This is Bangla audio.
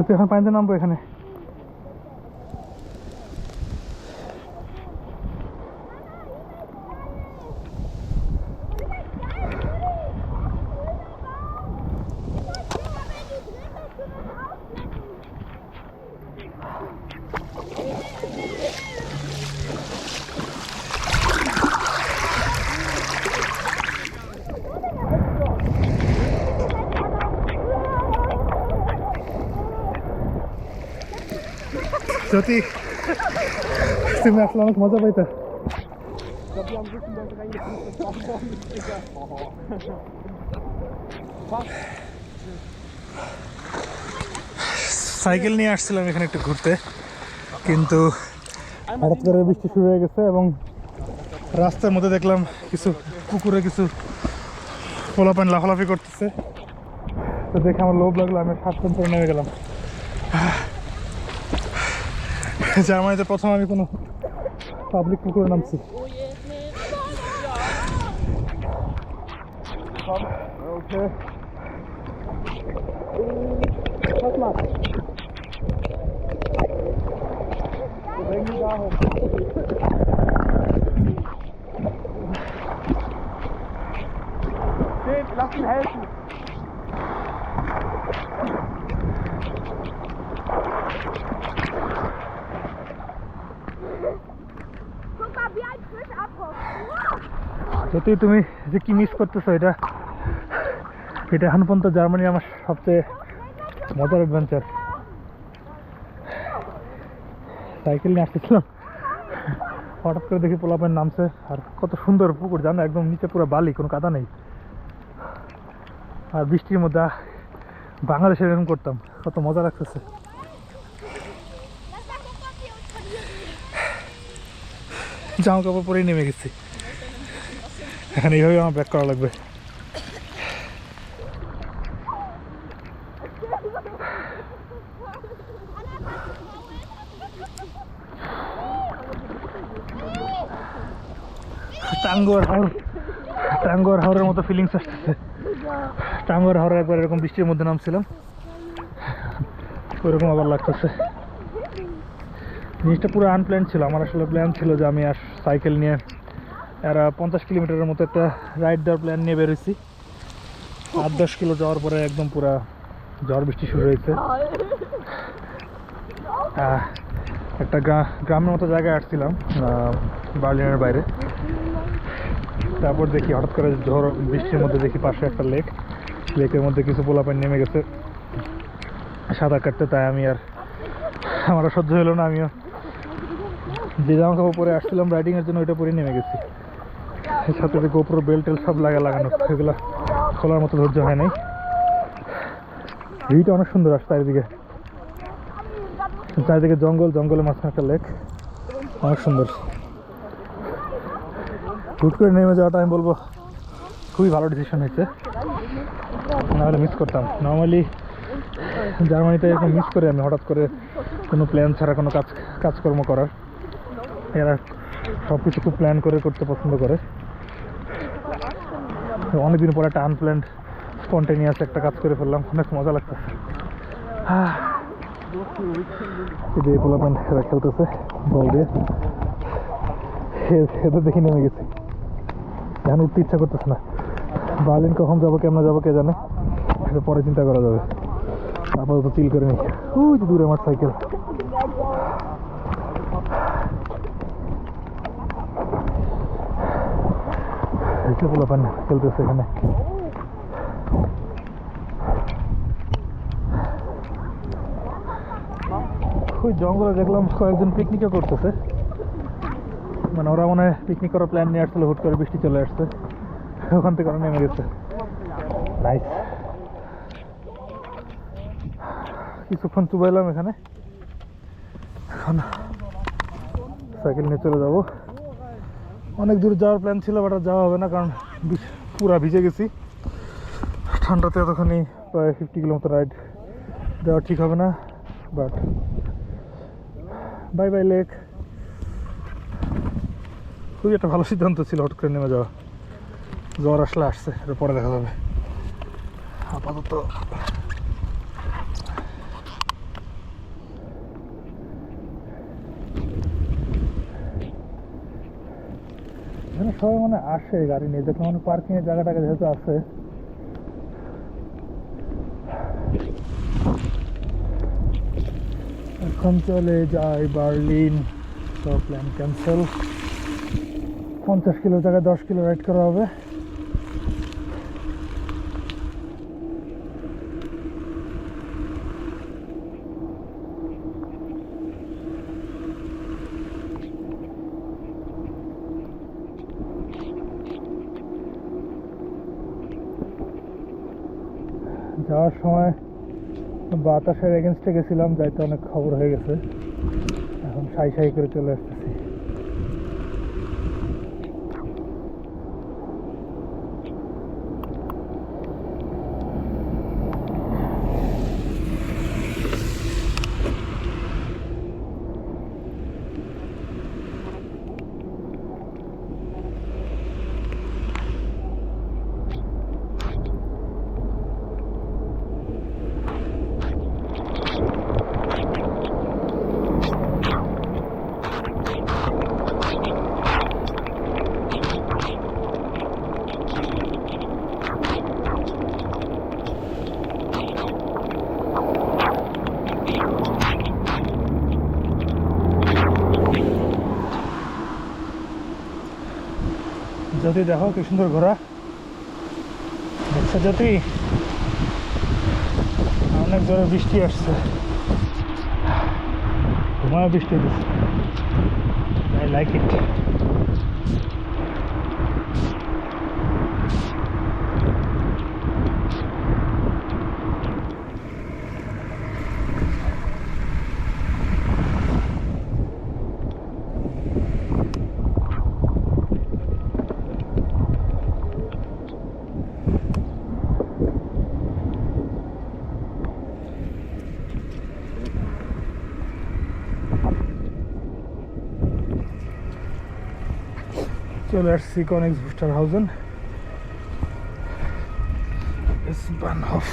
তো এখন পানিতে নামবো এখানে। যদি তুমি আসলে অনেক মজা পাইতা। সাইকেল নিয়ে আসছিলাম এখানে একটু ঘুরতে, কিন্তু হঠাৎ করে বৃষ্টি শুরু হয়ে গেছে এবং রাস্তার মধ্যে দেখলাম কিছু পুকুরে কিছু পোলাপান লাফালাফি করতেছে। তো দেখে আমার লোভ লাগলো, আমি শ্বাস করে নেমে গেলাম। জার্মানিতে প্রথম আমি কোনো পাবলিক পুকুরে নামছি। Lass ihn helfen. Guck mal, wie ein Fisch abhockt. যদি তুমি যে কি মিস করতেছো, এটা এখন পর্যন্ত জার্মানি আমার সবচেয়ে মজার অ্যাডভেঞ্চার। সাইকেল নিয়ে আসতেছিলাম, হঠাৎ করে দেখি পোলাপেন নামছে। আর কত সুন্দর পুকুর জানো, একদম নিচে পুরো বালি, কোনো কাদা নেই। আর বৃষ্টির মধ্যে বাংলাদেশে এরকম করতাম, কত মজা লাগতেছে। জামা কাপড় পরেই নেমে গেছি, এখন এইভাবে আমার ব্যাক করা লাগবে। টাঙ্গো আর হাওড়ের মতো ফিলিংস আসতেছে। টাঙ্গো আর হাওড়ে একবার এরকম বৃষ্টির মধ্যে নামছিলাম, ওইরকম আবার লাগতেছে। জিনিসটা পুরো আনপ্ল্যান ছিল। আমার আসলে প্ল্যান ছিল যে আমি আর সাইকেল নিয়ে 50 কিলোমিটারের মতো একটা রাইড দেওয়ার প্ল্যান নিয়ে বেরোইছি। 8-10 কিলো যাওয়ার পরে একদম পুরা ঝড় বৃষ্টি শুরু হয়েছে। একটা গ্রামের মতো জায়গায় আসছিলাম বার্লিনের বাইরে। তারপর দেখি হঠাৎ করে ঝড় বৃষ্টির মধ্যে দেখি পাশে একটা লেকের মধ্যে কিছু পোলাপান নেমে গেছে সাঁতার কাটতে। তাই আমি আর আমার সহ্য হলো না, আমিও যে জামা কাপড় পরে আসছিলাম রাইডিংয়ের জন্য ওইটা পরে নেমে গেছি। সাথে গোপ্রো বেল্ট টেল সব লাগানো, সেগুলো খোলার মতো ধৈর্য হয় নাই। ভিউটা অনেক সুন্দর আসছে চারিদিকে জঙ্গলের মাঝখানে একটা লেক, অনেক সুন্দর। হুট করে নেমে যাওয়াটা আমি বলবো খুবই ভালো ডিসিশন হয়েছে, নাহলে মিস করতাম। নর্মালি জার্মানিতে এরকম মিস করে আমি হঠাৎ করে কোনো প্ল্যান ছাড়া কোনো কাজকর্ম করার। এরা সব কিছু খুব প্ল্যান করে করতে পছন্দ করে। অনেকদিন পরে একটা আনপ্ল্যান্ড স্পন্টেনিয়াস একটা কাজ করে ফেললাম, অনেক মজা লাগতেছে। এই পোলাপান এরা খেলতেছে বল দিয়ে, এদের দেখে নেমে গেছি। এখন উঠতে ইচ্ছা করতেছে না। বার্লিন কখন যাবো, কেমন যাবো কে জানে, সেটা পরে চিন্তা করা যাবে। আপাতত চিল করে নি। ওই যে দূরে আমার সাইকেল। পোলাপান খেলতেছে এখানে। ওই জঙ্গলে দেখলাম কয়েকজন পিকনিকও করতেছে, মানে ওরা মনে হয় পিকনিক করার প্ল্যান নিয়ে আসছিল, হুট করে বৃষ্টি চলে আসছে, ওখান থেকে ওরা নেমে গেছে। নাইস। কিছুক্ষণ চুবাইলাম এখানে, এখন সাইকেল নিয়ে চলে যাব। অনেক দূর যাওয়ার প্ল্যান ছিল, বাট আর যাওয়া হবে না, কারণ পুরা ভিজে গেছি। ঠান্ডাতে এতখানি প্রায় 50 কিলোমিটার রাইড দেওয়া ঠিক হবে না। বাট বাই বাই লেক, খুবই একটা ভালো সিদ্ধান্ত ছিল হট করে নেমে যাওয়া। জ্বর আসলে আসছে, এটা পরে দেখা যাবে। আপাতত এখানে সবাই মানে আসে গাড়ি নিয়ে, দেখে মানে পার্কিং এর জায়গাটাকে যেহেতু আছে। এখন চলে যাই বার্লিন, তো প্ল্যান ক্যান্সেল। 50 কিলো জায়গায় 10 কিলো রাইড করা হবে। যাওয়ার সময় বাতাসের এগেনস্টে গেছিলাম, যাইতে অনেক খবর হয়ে গেছে। এখন সাই সাই করে চলে আসতেছি। জ্যোতি দেখো কি সুন্দর ঘোরা দেখছো জ্যোতি, অনেক জোরে বৃষ্টি আসছে, ঘুমায় বৃষ্টি দিচ্ছে। I like it. চলে আসছি কনিক্স বুস্টারহাউজেন, S-Bahnhof।